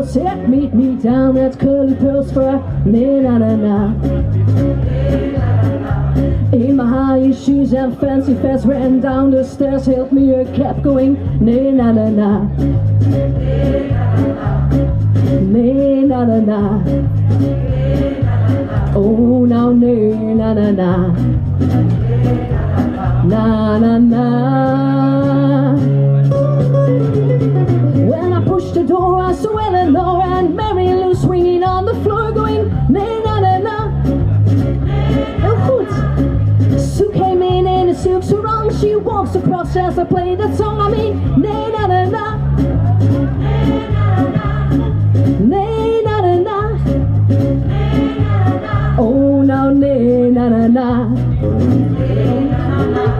set, meet me down at Curly Pearls for na-na-na-na. In my high shoes and fancy fast, ran down the stairs, held me a cab going na-na-na-na. Na-na-na-na. Oh, now na-na-na-na. Na-na-na. When I pushed the door, I saw Eleanor and Mary Lou swinging on the floor going na-na-na-na. Heel goed. Sue came in a silk sarong. She walks across as I play that song. I mean, na-na-na-na. Na-na-na-na. Oh, now na-na-na-na.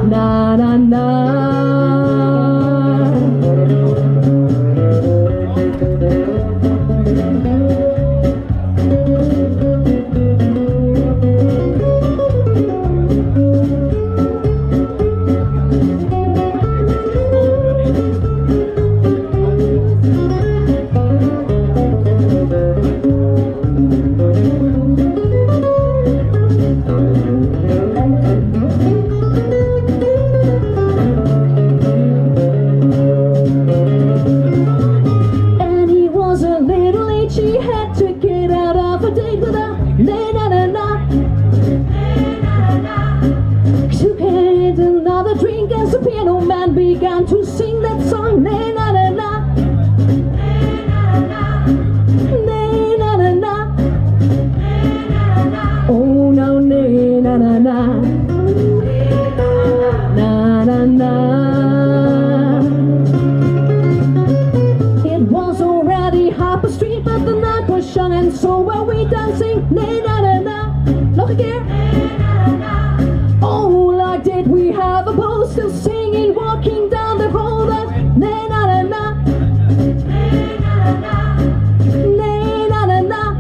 Na-na-na. Began to sing that song, na-na-na-na, na-na-na-na. Oh, now na-na-na-na, na-na-na. It was already half a street, but the night was young and so were we dancing, na-na-na-na. Nog een keer. Oh, like did we have a ball, still singing, walking down the hall, that na-na-na-na, na-na-na-na.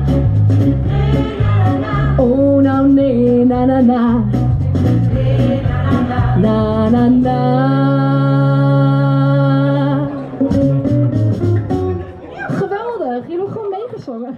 Oh, now na-na-na-na, na-na-na. Geweldig, jullie hebben gewoon meegezongen.